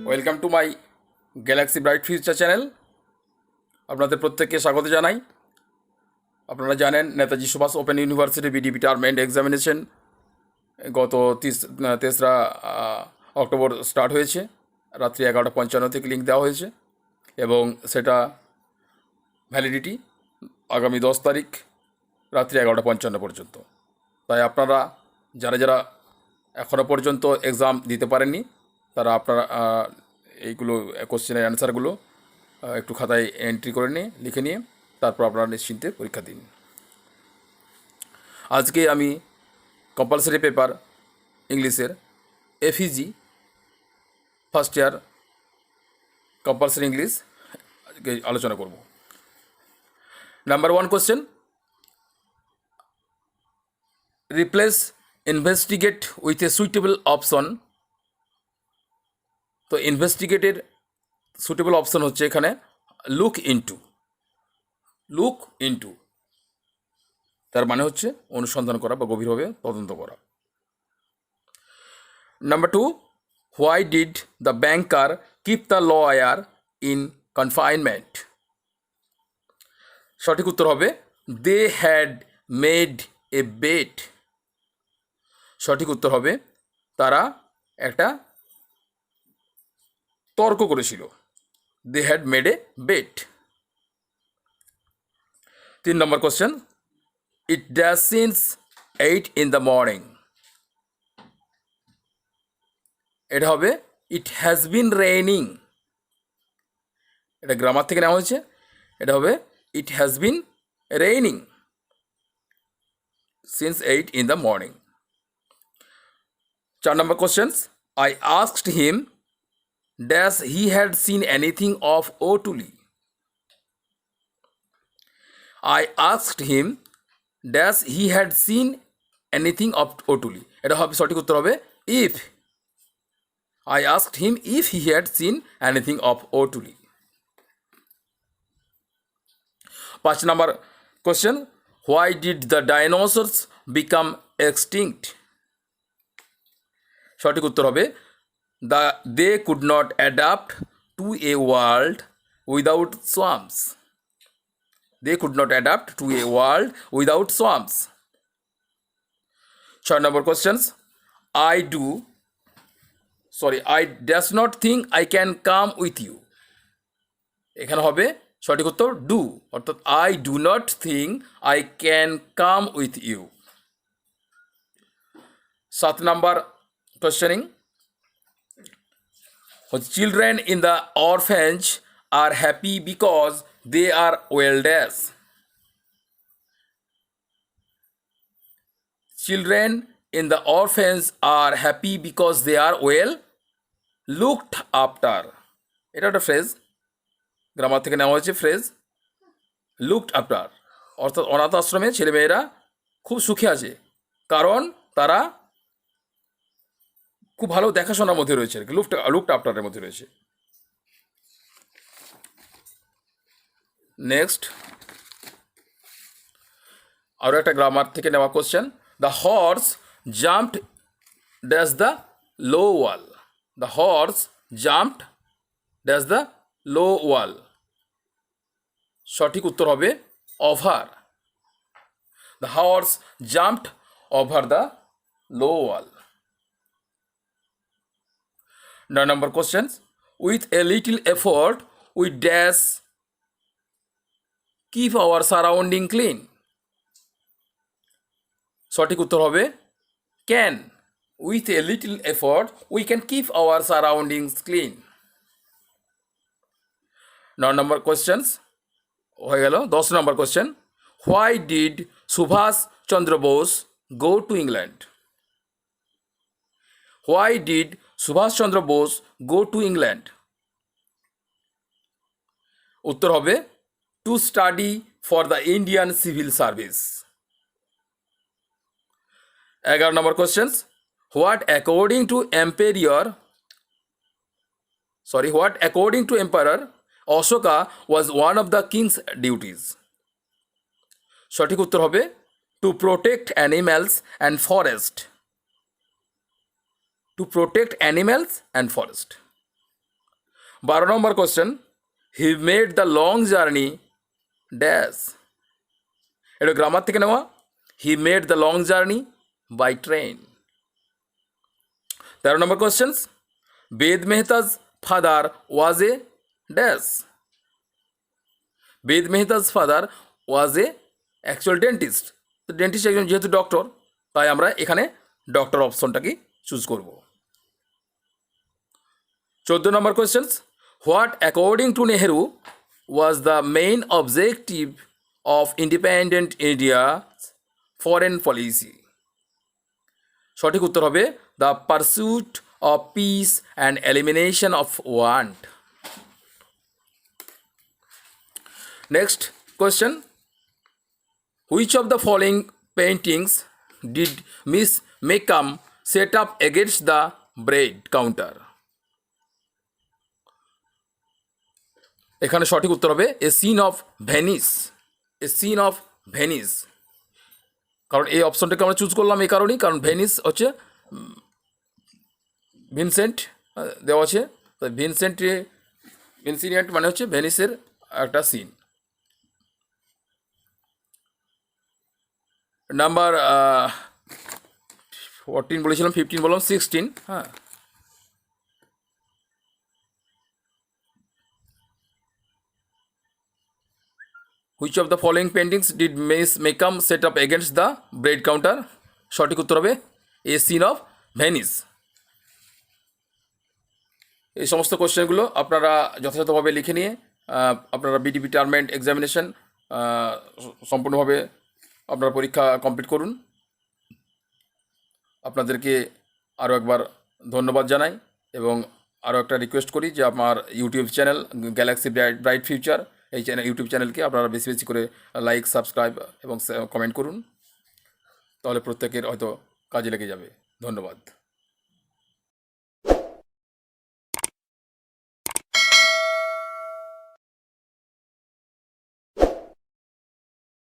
Welcome to my galaxy bright future channel. আপনাদের প্রত্যেককে স্বাগত জানাই। আপনারা জানেন Netaji Subhas open university BDP term end examination গত 3রা অক্টোবর স্টার্ট হয়েছে। রাত্রি 11:55 থেকে লিঙ্ক দেওয়া হয়েছে এবং সেটা ভ্যালিডিটি আগামী 10 তারিখ রাত্রি 11:55 পর্যন্ত। তাই আপনারা যারা যারা এখনও পর্যন্ত এক্সাম দিতে পারেননি তারা আপনারা এইগুলো কোশ্চেনের অ্যান্সারগুলো একটু খাতায় এন্ট্রি করে নিয়ে লিখে নিয়ে তারপর আপনারা নিশ্চিন্তে পরীক্ষা দিন। আজকে আমি কম্পালসারি পেপার ইংলিশের এফইজি ফার্স্ট ইয়ার কম্পালসারি ইংলিশ আজকে আলোচনা করব। Number 1 question, replace investigate with a suitable option. তো ইনভেস্টিগেটের সুটেবল অপশন হচ্ছে এখানে লুক ইনটু। লুক ইনটু তার মানে হচ্ছে অনুসন্ধান করা বা গভীরভাবে তদন্ত করা। Number 2, why did the banker keep the lawyer in confinement. সঠিক উত্তর হবে they had made a bet. সঠিক উত্তর হবে তারা একটা তর্ক করেছিল। They had made a bet. 3 number question, it dash since 8 in the morning। এটা হবে ইট হ্যাজ বিন রেইনিং। এটা গ্রামার থেকে নেওয়া হয়েছে। এটা হবে it has been raining since 8 in the morning। 4 number questions, I asked him dash he had seen anything of ওটুলি। I asked him dash he had seen anything of ওটুলি। এটা হবে সঠিক উত্তর হবে if। I asked him if he had seen anything of ওটুলি। 5 number question, why did the dinosaurs become extinct। সঠিক উত্তর হবে they could not adapt to a world without swamps। They could not adapt to a world without swamps। 6 number questions, I does not think I can come with you। এখানে হবে সঠিক উত্তর do, অর্থাৎ I do not think I can come with you। 7 number questioning, children in the orphanage are happy because they are well dash। Children in the orphans are happy because they are well looked after। এটা একটা phrase, grammar থেকে নেওয়া হয়েছে phrase looked after, অর্থাৎ অনাথ আশ্রমে ছেলেমেয়েরা খুব সুখে আছে কারণ তারা খুব ভালো দেখাশোনার মধ্যে রয়েছে, লুকড আফটারের মধ্যে রয়েছে। নেক্সট আরও একটা গ্রামার থেকে নেওয়া question, the horse jumped dash the low wall. The horse jumped dash the low wall. সঠিক উত্তর হবে over. The horse jumped over the low wall. 9 number questions, with a little effort we dash keep our surrounding clean। সঠিক উত্তর হবে can. With a little effort we can keep our surroundings clean. 9 number questions হয়ে গেল। 10 number question, why did Subhash Chandra Bose go to England. Why did Subhash Chandra Bose go to England. উত্তর হবে to study for the Indian Civil Service. 11 number questions, what according to emperor Ashoka was one of the king's duties. সঠিক উত্তর হবে to protect animals and forest. Two protect animals and forest. 12 number question, he made the long journey dash. এটা grammar থেকে নেওয়া। He made the long journey by train. 13 number questions, Ved Mehta's father was a dash. Ved Mehta's father was a actual dentist. তো dentist একজন যেহেতু doctor, তাই আমরা এখানে doctor অপশনটাকে choose করব। 14 number questions, what according to Nehru was the main objective of independent India foreign policy. সঠিক উত্তর হবে the pursuit of peace and elimination of want. Next question, which of the following paintings did Miss Mecom set up against the bread counter. এখানে সঠিক উত্তর হবে a scene of Venice. A scene of Venice. কারণ এই অপশনটাকে আমরা choose করলাম এই কারণেই, কারণ ভেনিস হচ্ছে ভিনসেন্ট দেওয়া আছে, তো ভিনসিনিয়েন্ট মানে হচ্ছে ভেনিসের একটা সিন। নাম্বার 14 বলেছিলাম, 15 বললাম, 16। হ্যাঁ, which of the following paintings did Miss Mecom set up against the bread counter. সঠিক উত্তর হবে এ সিন অফ ভেনিস। এই সমস্ত কোশ্চেনগুলো আপনারা যথাযথভাবে লিখে নিয়ে আপনারা বিডিপি টার্মেন্ট এক্সামিনেশন সম্পূর্ণভাবে আপনারা পরীক্ষা কমপ্লিট করুন। আপনাদেরকে আরও একবার ধন্যবাদ জানাই এবং আরও একটা রিকোয়েস্ট করি যে আমার YouTube channel Galaxy bright future, এই ইউটিউব চ্যানেলকে আপনারা বেশি বেশি করে লাইক, সাবস্ক্রাইব এবং কমেন্ট করুন, তাহলে প্রত্যেকের হয়তো কাজে লেগে যাবে। ধন্যবাদ।